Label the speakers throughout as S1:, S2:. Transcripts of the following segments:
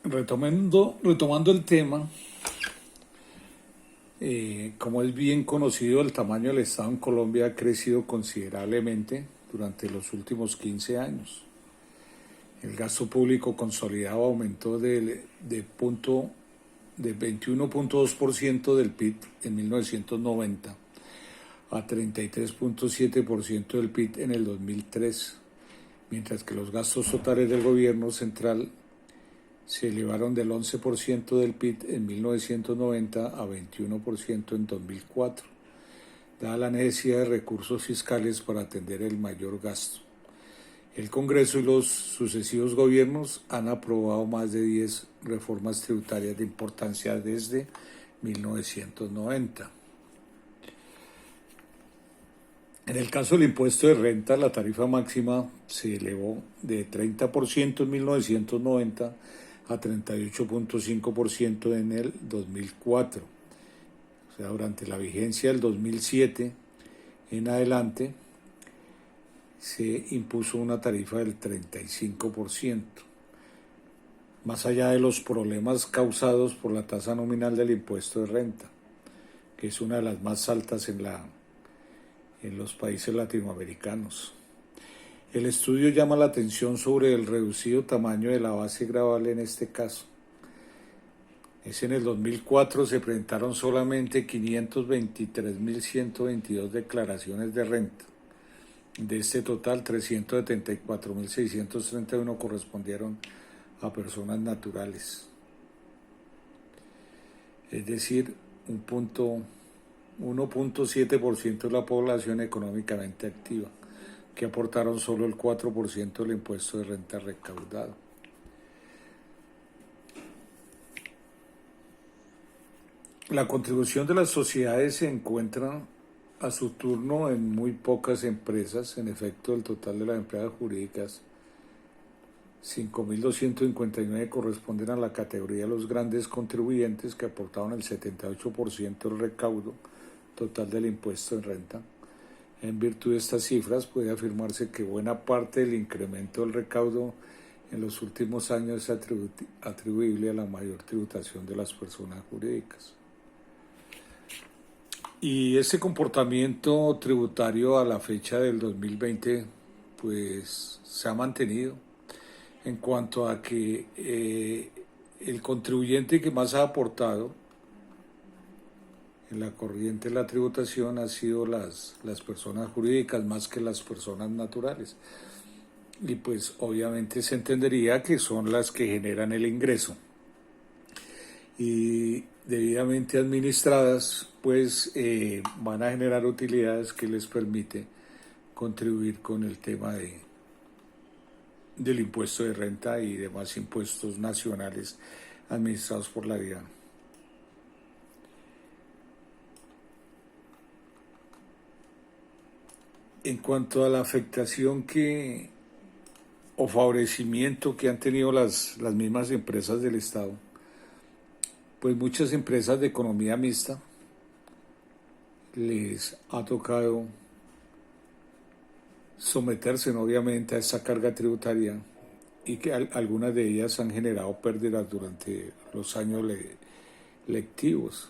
S1: Retomando el tema, como es bien conocido, el tamaño del Estado en Colombia ha crecido considerablemente durante los últimos 15 años. El gasto público consolidado aumentó de 21,2% del PIB en 1990 a 33,7% del PIB en el 2003, mientras que los gastos totales del gobierno central se elevaron del 11% del PIB en 1990 a 21% en 2004, dada la necesidad de recursos fiscales para atender el mayor gasto. El Congreso y los sucesivos gobiernos han aprobado más de 10 reformas tributarias de importancia desde 1990. En el caso del impuesto de renta, la tarifa máxima se elevó de 30% en 1990 a 38,5% en el 2004. O sea, durante la vigencia del 2007 en adelante se impuso una tarifa del 35%. Más allá de los problemas causados por la tasa nominal del impuesto de renta, que es una de las más altas en los países latinoamericanos. El estudio llama la atención sobre el reducido tamaño de la base gravable en este caso. En el 2004 se presentaron solamente 523.122 declaraciones de renta. De este total, 374.631 correspondieron a personas naturales. Es decir, 1,7% de la población económicamente activa, que aportaron solo el 4% del impuesto de renta recaudado. La contribución de las sociedades se encuentra a su turno en muy pocas empresas. En efecto, el total de las empresas jurídicas, 5.259 corresponden a la categoría de los grandes contribuyentes, que aportaron el 78% del recaudo total del impuesto de renta. En virtud de estas cifras, puede afirmarse que buena parte del incremento del recaudo en los últimos años es atribuible a la mayor tributación de las personas jurídicas. Y ese comportamiento tributario a la fecha del 2020 pues se ha mantenido en cuanto a que el contribuyente que más ha aportado en la corriente de la tributación ha sido las personas jurídicas más que las personas naturales. Y pues obviamente se entendería que son las que generan el ingreso. Y debidamente administradas, pues van a generar utilidades que les permite contribuir con el tema del impuesto de renta y demás impuestos nacionales administrados por la DIAN. En cuanto a la afectación o favorecimiento que han tenido las mismas empresas del Estado, pues muchas empresas de economía mixta les ha tocado someterse obviamente a esa carga tributaria y que algunas de ellas han generado pérdidas durante los años lectivos.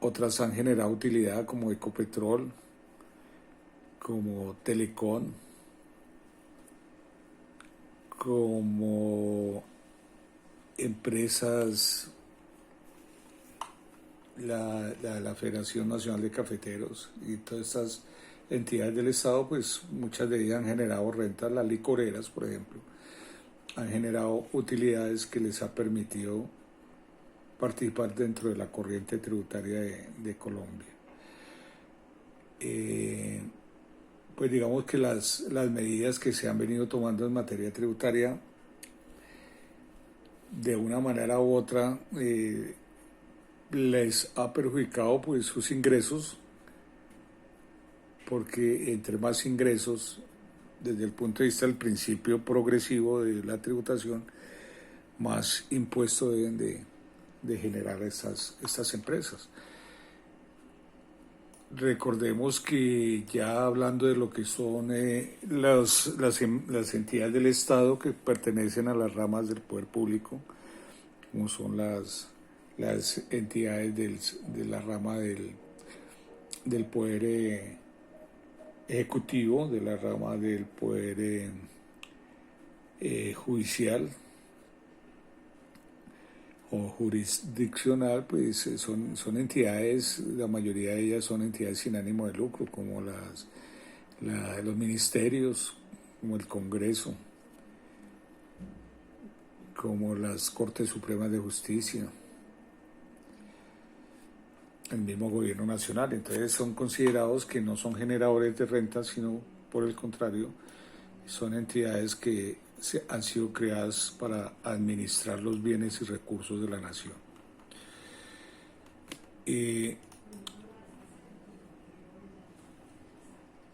S1: Otras han generado utilidad como Ecopetrol, como Telecom, como empresas, la Federación Nacional de Cafeteros y todas estas entidades del Estado, pues muchas de ellas han generado rentas. Las licoreras, por ejemplo, han generado utilidades que les ha permitido participar dentro de la corriente tributaria de Colombia. Pues digamos que las medidas que se han venido tomando en materia tributaria, de una manera u otra, les ha perjudicado pues sus ingresos, porque entre más ingresos, desde el punto de vista del principio progresivo de la tributación, más impuestos deben de generar estas empresas. Recordemos que ya hablando de lo que son las entidades del Estado que pertenecen a las ramas del poder público, como son las entidades de la rama del poder ejecutivo, de la rama del poder judicial o jurisdiccional, pues son entidades, la mayoría de ellas son entidades sin ánimo de lucro, como los ministerios, como el Congreso, como las Cortes Supremas de Justicia, el mismo gobierno nacional. Entonces son considerados que no son generadores de renta, sino por el contrario, son entidades que han sido creadas para administrar los bienes y recursos de la nación.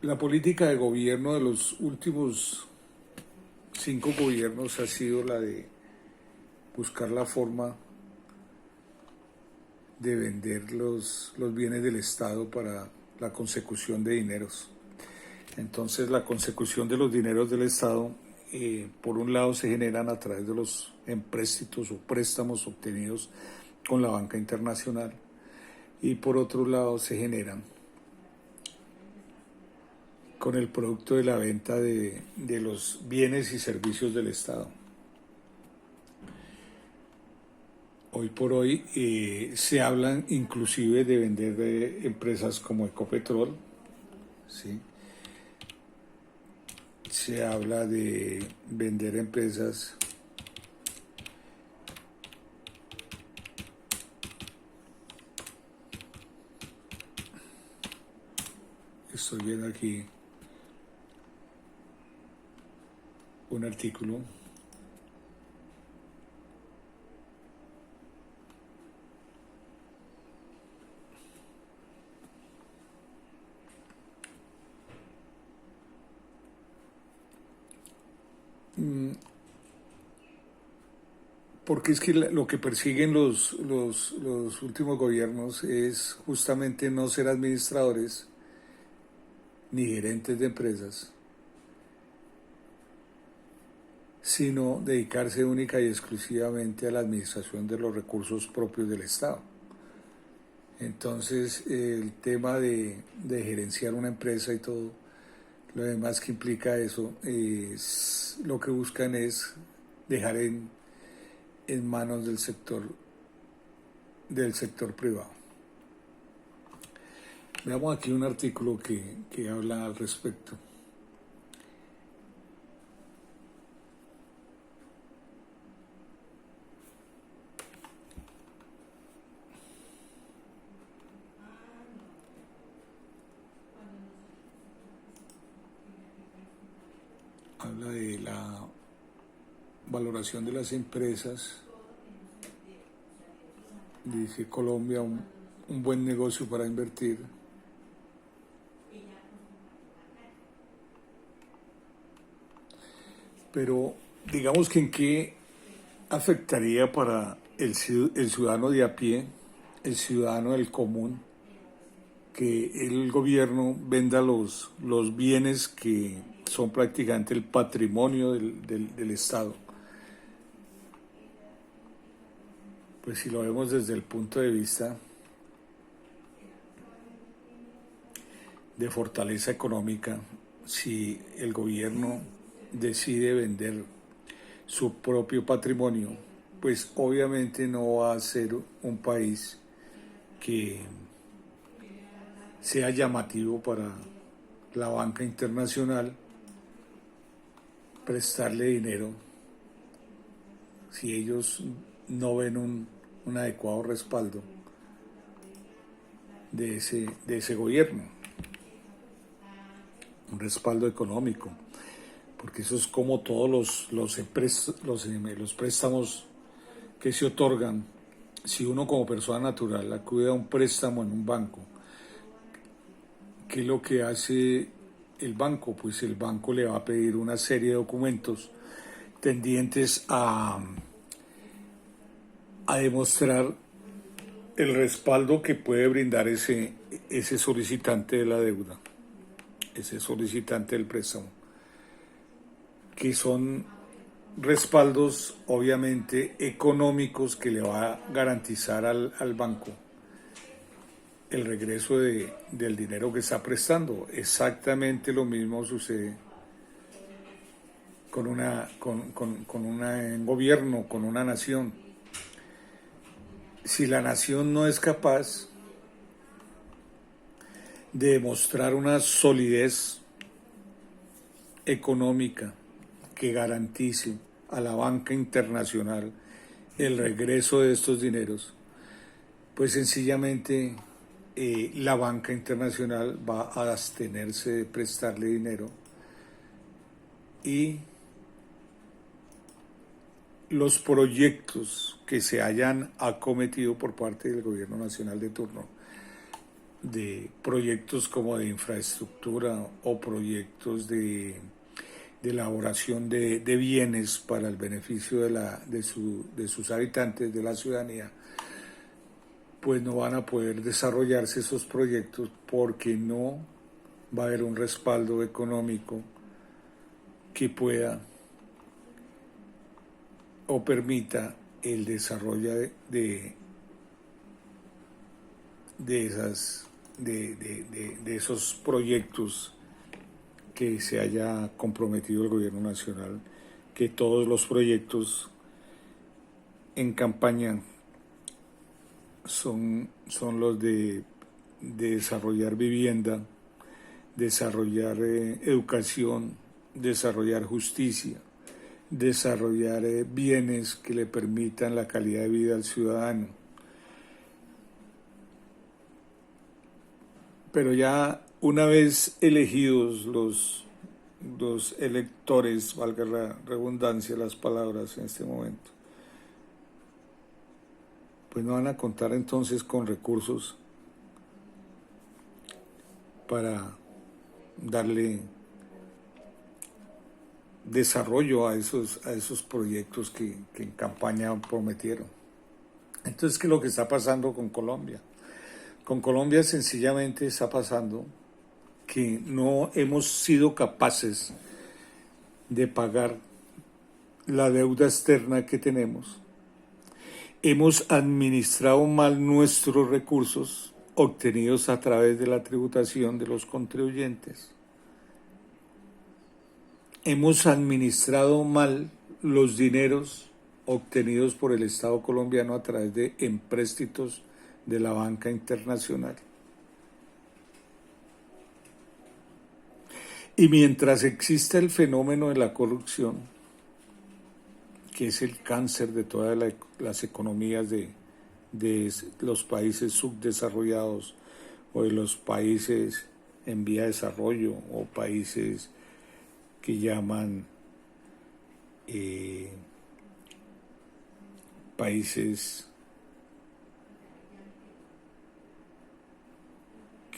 S1: La política de gobierno de los últimos 5 gobiernos ha sido la de buscar la forma de vender los bienes del Estado para la consecución de dineros. Entonces la consecución de los dineros del Estado, por un lado, se generan a través de los empréstitos o préstamos obtenidos con la banca internacional, y por otro lado se generan con el producto de la venta de los bienes y servicios del Estado. Hoy por hoy se hablan inclusive de vender empresas como Ecopetrol, ¿sí? Se habla de vender empresas estoy viendo aquí un artículo porque es que lo que persiguen los últimos gobiernos es justamente no ser administradores ni gerentes de empresas, sino dedicarse única y exclusivamente a la administración de los recursos propios del Estado. Entonces, el tema de gerenciar una empresa y todo lo demás que implica eso, lo que buscan es dejar en manos del sector privado. Veamos aquí un artículo que habla al respecto. Habla de la valoración de las empresas. Dice Colombia, un buen negocio para invertir. Pero digamos que en qué afectaría para el ciudadano de a pie, el ciudadano del común, que el gobierno venda los bienes que son prácticamente el patrimonio del Estado. Pues si lo vemos desde el punto de vista de fortaleza económica, si el gobierno decide vender su propio patrimonio, pues obviamente no va a ser un país que sea llamativo para la banca internacional prestarle dinero si ellos no ven un adecuado respaldo de ese gobierno, un respaldo económico, porque eso es como todos los préstamos que se otorgan. Si uno como persona natural acude a un préstamo en un banco, ¿qué es lo que hace el banco? Pues el banco le va a pedir una serie de documentos tendientes a demostrar el respaldo que puede brindar ese solicitante de la deuda, ese solicitante del préstamo, que son respaldos obviamente económicos que le va a garantizar al banco el regreso del dinero que está prestando. Exactamente lo mismo sucede con un gobierno, con una nación. Si la nación no es capaz de demostrar una solidez económica que garantice a la banca internacional el regreso de estos dineros, pues sencillamente la banca internacional va a abstenerse de prestarle dinero y los proyectos que se hayan acometido por parte del gobierno nacional de turno, de proyectos como de infraestructura o proyectos de elaboración de bienes para el beneficio de sus habitantes, de la ciudadanía, pues no van a poder desarrollarse esos proyectos porque no va a haber un respaldo económico que pueda o permita el desarrollo de esos proyectos que se haya comprometido el gobierno nacional, que todos los proyectos en campaña son los de desarrollar vivienda, desarrollar educación, desarrollar justicia, desarrollar bienes que le permitan la calidad de vida al ciudadano. Pero ya una vez elegidos los electores, valga la redundancia de las palabras en este momento, pues no van a contar entonces con recursos para darle desarrollo a esos proyectos que en campaña prometieron. Entonces, ¿qué es lo que está pasando con Colombia? Con Colombia sencillamente está pasando que no hemos sido capaces de pagar la deuda externa que tenemos. Hemos administrado mal nuestros recursos obtenidos a través de la tributación de los contribuyentes. Hemos administrado mal los dineros obtenidos por el Estado colombiano a través de empréstitos de la banca internacional. Y mientras exista el fenómeno de la corrupción, que es el cáncer de todas las economías de los países subdesarrollados o de los países en vía de desarrollo o países que llaman países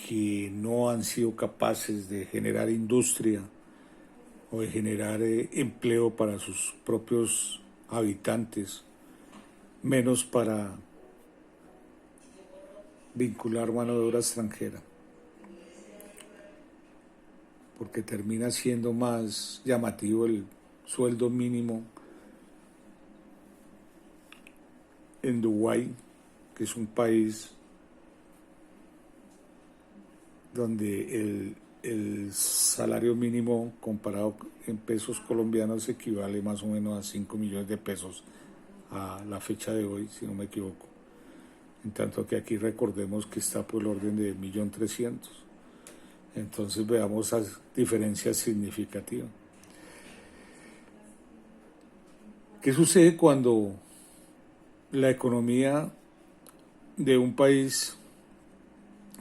S1: que no han sido capaces de generar industria o de generar empleo para sus propios habitantes, menos para vincular mano de obra extranjera, porque termina siendo más llamativo el sueldo mínimo en Dubái, que es un país donde el salario mínimo comparado en pesos colombianos equivale más o menos a 5 millones de pesos a la fecha de hoy, si no me equivoco. En tanto que aquí recordemos que está por el orden de 1.300.000. Entonces veamos esas diferencias significativas. ¿Qué sucede cuando la economía de un país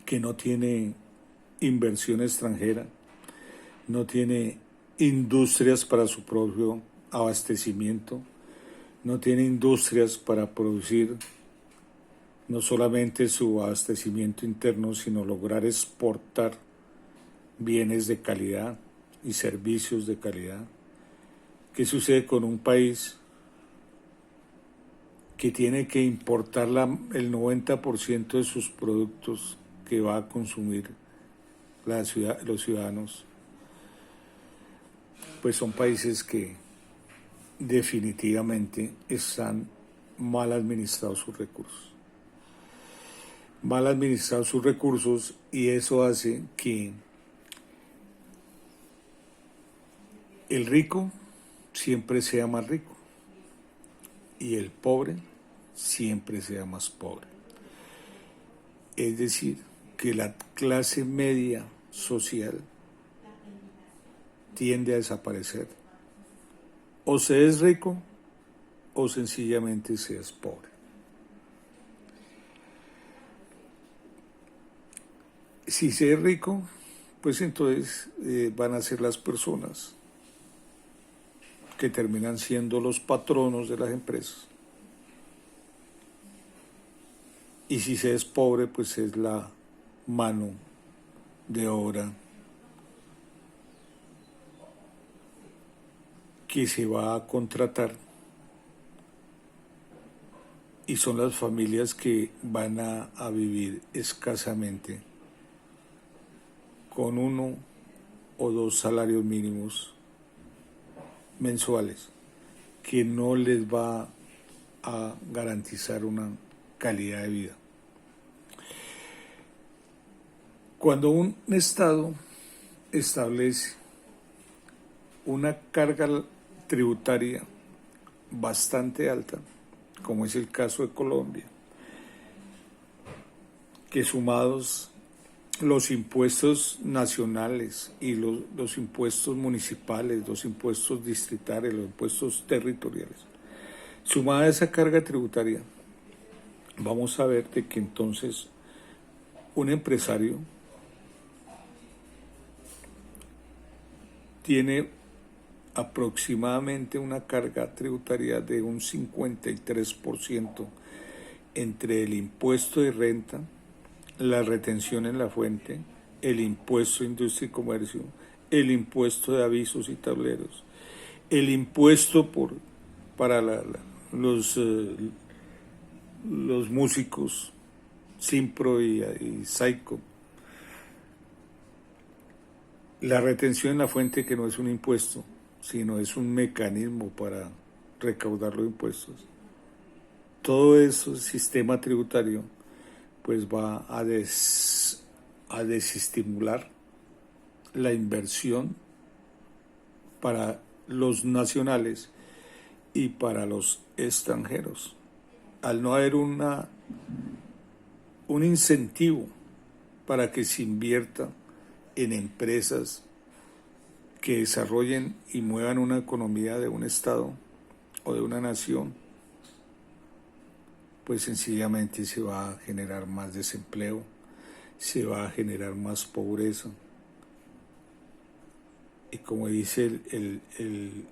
S1: que no tiene inversión extranjera, no tiene industrias para su propio abastecimiento, no tiene industrias para producir no solamente su abastecimiento interno, sino lograr exportar bienes de calidad y servicios de calidad? ¿Qué sucede con un país que tiene que importar el 90% de sus productos que va a consumir los ciudadanos, pues son países que definitivamente están mal administrados sus recursos. Mal administrados sus recursos, y eso hace que el rico siempre sea más rico y el pobre siempre sea más pobre. Es decir, que la clase media social tiende a desaparecer. O se es rico o sencillamente se es pobre. Si se es rico, pues entonces van a ser las personas que terminan siendo los patronos de las empresas. Y si se es pobre, pues es la mano de obra que se va a contratar, y son las familias que van a vivir escasamente con 1 o 2 salarios mínimos mensuales, que no les va a garantizar una calidad de vida. Cuando un Estado establece una carga tributaria bastante alta, como es el caso de Colombia, que sumados los impuestos nacionales y los impuestos municipales, los impuestos distritales, los impuestos territoriales, sumada a esa carga tributaria, vamos a ver de que entonces un empresario tiene aproximadamente una carga tributaria de un 53% entre el impuesto de renta, la retención en la fuente, el impuesto de industria y comercio, el impuesto de avisos y tableros, el impuesto para los músicos, Simpro y Saico, la retención en la fuente, que no es un impuesto, sino es un mecanismo para recaudar los impuestos. Todo ese sistema tributario pues va a desestimular la inversión para los nacionales y para los extranjeros, al no haber un incentivo para que se invierta en empresas que desarrollen y muevan una economía de un Estado o de una nación, pues sencillamente se va a generar más desempleo, se va a generar más pobreza. Y como dice el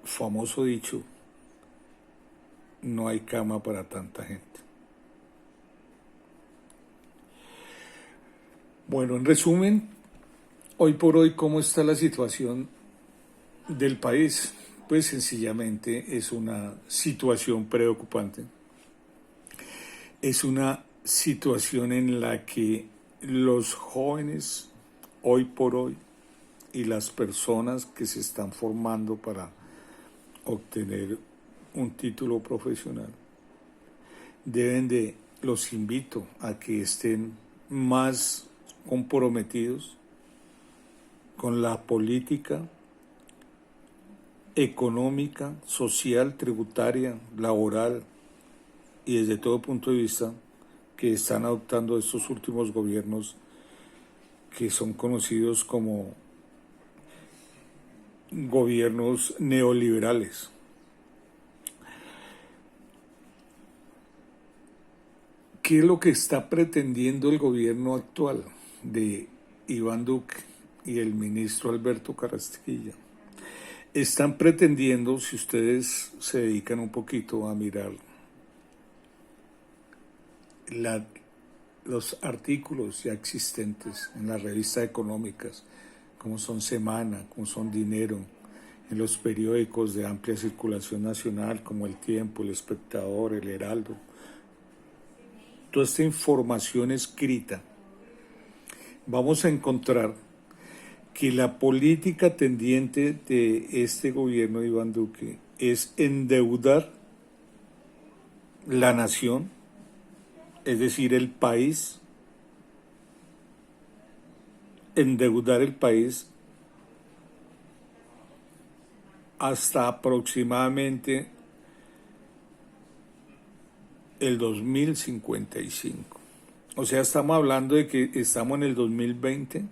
S1: famoso dicho, no hay cama para tanta gente. Bueno, en resumen, hoy por hoy, ¿cómo está la situación del país? Pues sencillamente es una situación preocupante. Es una situación en la que los jóvenes, hoy por hoy, y las personas que se están formando para obtener un título profesional, los invito a que estén más comprometidos con la política económica, social, tributaria, laboral y desde todo punto de vista que están adoptando estos últimos gobiernos, que son conocidos como gobiernos neoliberales. ¿Qué es lo que está pretendiendo el gobierno actual de Iván Duque y el ministro Alberto Carrasquilla? Están pretendiendo, si ustedes se dedican un poquito a mirar los artículos ya existentes en las revistas económicas, como son Semana, como son Dinero, en los periódicos de amplia circulación nacional como El Tiempo, El Espectador, El Heraldo, toda esta información escrita, vamos a encontrar que la política tendiente de este gobierno de Iván Duque es endeudar la nación, es decir, el país, endeudar el país hasta aproximadamente el 2055. O sea, estamos hablando de que estamos en el 2020,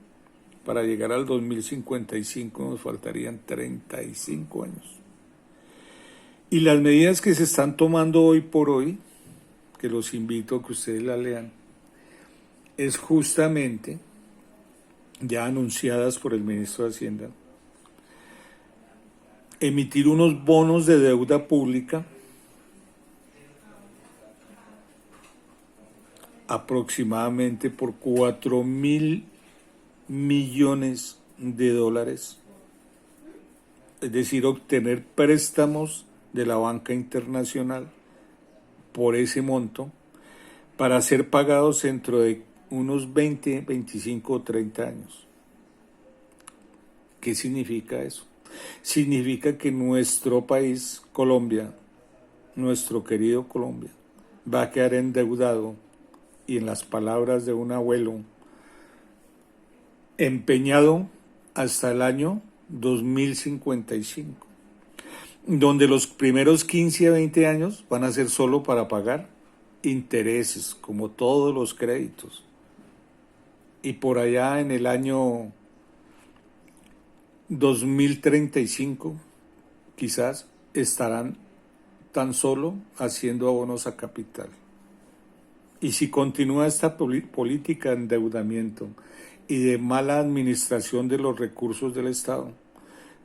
S1: para llegar al 2055 nos faltarían 35 años. Y las medidas que se están tomando hoy por hoy, que los invito a que ustedes la lean, es justamente, ya anunciadas por el ministro de Hacienda, emitir unos bonos de deuda pública aproximadamente por 4.000 millones de dólares, es decir, obtener préstamos de la banca internacional por ese monto para ser pagados dentro de unos 20, 25 o 30 años. ¿Qué significa eso? Significa que nuestro país, Colombia, nuestro querido Colombia, va a quedar endeudado y, en las palabras de un abuelo, empeñado hasta el año 2055, donde los primeros 15 a 20 años van a ser solo para pagar intereses, como todos los créditos. Y por allá en el año 2035, quizás estarán tan solo haciendo abonos a capital. Y si continúa esta política de endeudamiento y de mala administración de los recursos del Estado,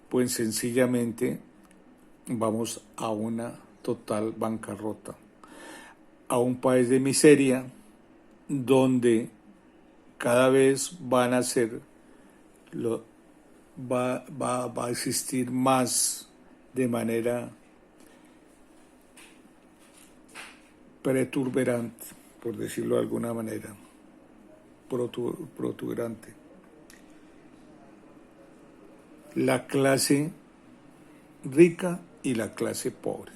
S1: pues sencillamente vamos a una total bancarrota, a un país de miseria donde cada vez van a ser, va a existir más de manera perturbante, por decirlo de alguna manera, protuberante, la clase rica y la clase pobre,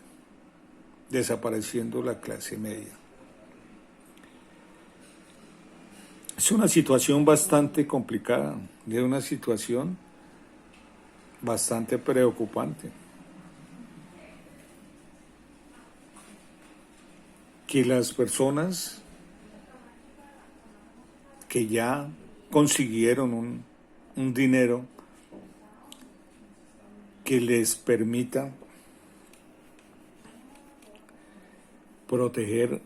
S1: desapareciendo la clase media. Es una situación bastante complicada, es una situación bastante preocupante, que las personas que ya consiguieron un dinero que les permita proteger